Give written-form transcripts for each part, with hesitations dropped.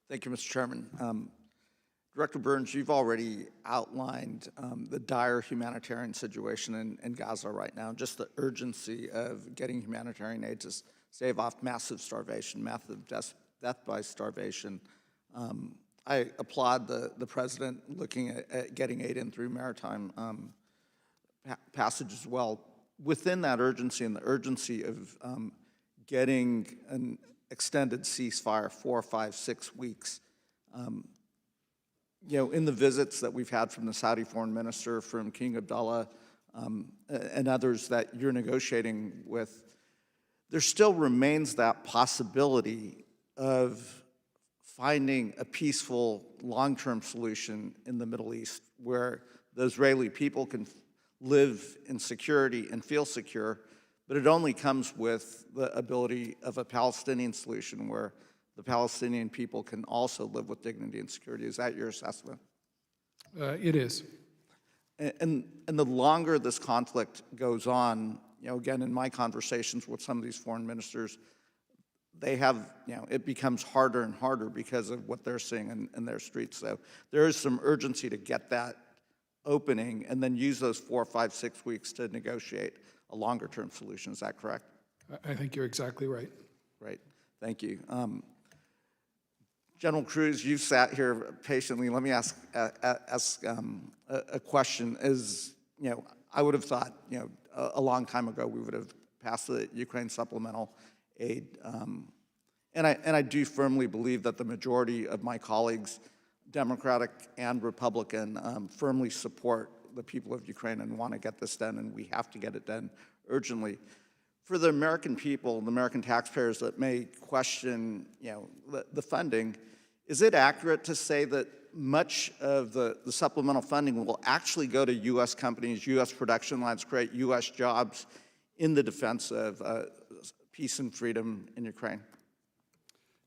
Thank you, Mr. Chairman. Director Burns, you've already outlined the dire humanitarian situation in Gaza right now, just the urgency of getting humanitarian aid to stave off massive starvation, massive death by starvation. I applaud the President looking at getting aid in through maritime passage as well. Within that urgency and the urgency of getting an extended ceasefire, 4, 5, 6 weeks, in the visits that we've had from the Saudi foreign minister, from King Abdullah, and others that you're negotiating with, there still remains that possibility of finding a peaceful, long-term solution in the Middle East where the Israeli people can live in security and feel secure, but it only comes with the ability of a Palestinian solution where the Palestinian people can also live with dignity and security. Is that your assessment? It is. And the longer this conflict goes on, again, in my conversations with some of these foreign ministers, they have, it becomes harder and harder because of what they're seeing in their streets. So there is some urgency to get that opening and then use those 4, 5, 6 weeks to negotiate a longer-term solution. Is that correct? I think you're exactly right. Right. Thank you. General Cruz, you've sat here patiently. Let me ask a question. I would have thought, a long time ago we would have passed the Ukraine supplemental aid, and I do firmly believe that the majority of my colleagues, Democratic and Republican, firmly support the people of Ukraine and want to get this done, and we have to get it done urgently. For the American people, the American taxpayers that may question, the funding, is it accurate to say that much of the supplemental funding will actually go to U.S. companies, U.S. production lines, create U.S. jobs in the defense of peace and freedom in Ukraine?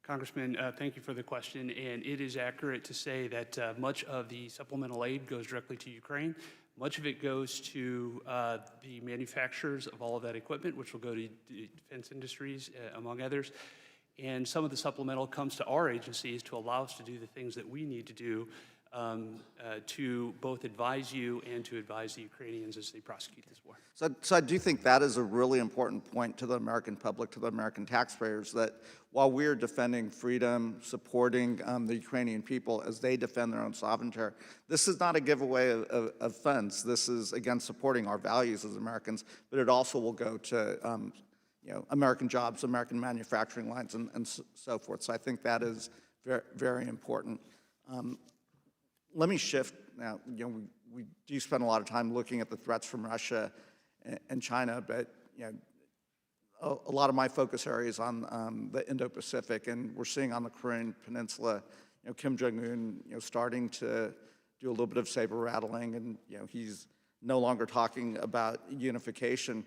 Congressman, thank you for the question. And it is accurate to say that much of the supplemental aid goes directly to Ukraine. Much of it goes to the manufacturers of all of that equipment, which will go to defense industries, among others. And some of the supplemental comes to our agencies to allow us to do the things that we need to do to both advise you and to advise the Ukrainians as they prosecute this war. So I do think that is a really important point to the American public, to the American taxpayers, that while we're defending freedom, supporting the Ukrainian people as they defend their own sovereignty, this is not a giveaway of funds. This is, again, supporting our values as Americans, but it also will go to American jobs, American manufacturing lines, and so forth. So I think that is very, very important. Let me shift now. We do spend a lot of time looking at the threats from Russia and China, but a lot of my focus area is on the Indo-Pacific, and we're seeing on the Korean Peninsula, Kim Jong-un, starting to do a little bit of saber rattling, and he's no longer talking about unification.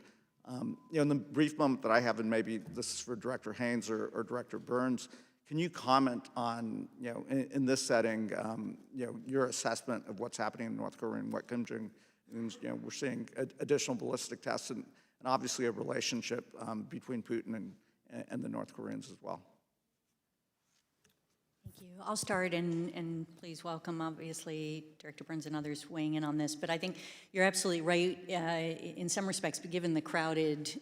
In the brief moment that I have, and maybe this is for Director Haynes or Director Burns, can you comment on, in this setting, your assessment of what's happening in North Korea and what Kim Jong-un's, we're seeing additional ballistic tests and obviously a relationship between Putin and the North Koreans as well. Thank you. I'll start, and please welcome, obviously, Director Burns and others weighing in on this. But I think you're absolutely right in some respects, but given the crowded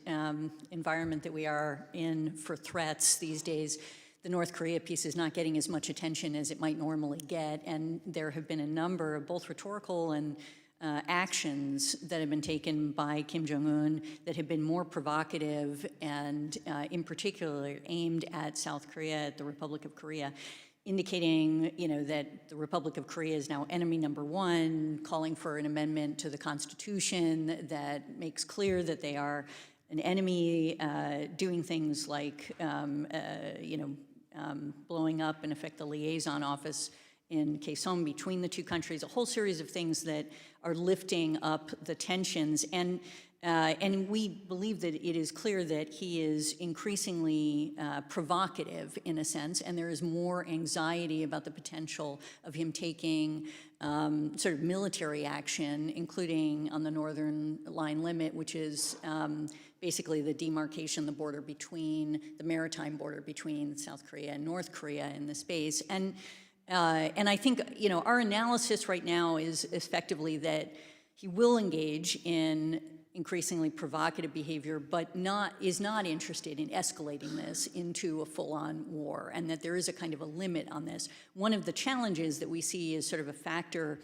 environment that we are in for threats these days, the North Korea piece is not getting as much attention as it might normally get, and there have been a number of both rhetorical and actions that have been taken by Kim Jong-un that have been more provocative and in particular aimed at South Korea, at the Republic of Korea, indicating that the Republic of Korea is now enemy number one, calling for an amendment to the Constitution that makes clear that they are an enemy, doing things like blowing up, in effect, the liaison office in Kaesong between the two countries, a whole series of things that are lifting up the tensions. And we believe that it is clear that he is increasingly provocative in a sense, and there is more anxiety about the potential of him taking sort of military action, including on the northern line limit, which is basically the demarcation, the border between, the maritime border between South Korea and North Korea in the space. And I think, you know, our analysis right now is effectively that he will engage in increasingly provocative behavior, but is not interested in escalating this into a full-on war, and that there is a kind of a limit on this. One of the challenges that we see as sort of a factor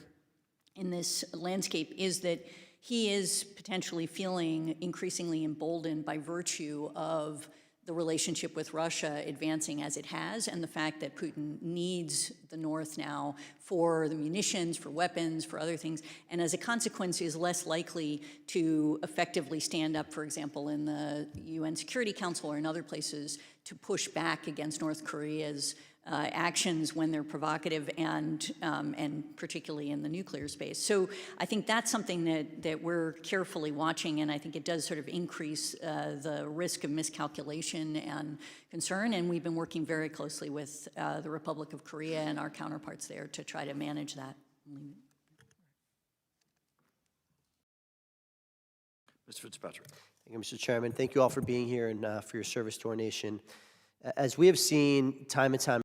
in this landscape is that he is potentially feeling increasingly emboldened by virtue of the relationship with Russia advancing as it has, and the fact that Putin needs the North now for the munitions, for weapons, for other things, and as a consequence is less likely to effectively stand up, for example, in the UN Security Council or in other places to push back against North Korea's actions when they're provocative, and particularly in the nuclear space. So I think that's something that we're carefully watching, and I think it does sort of increase the risk of miscalculation and concern, and we've been working very closely with the Republic of Korea and our counterparts there to try to manage that. Mr. Fitzpatrick. Thank you, Mr. Chairman. Thank you all for being here and for your service to our nation. As we have seen time and time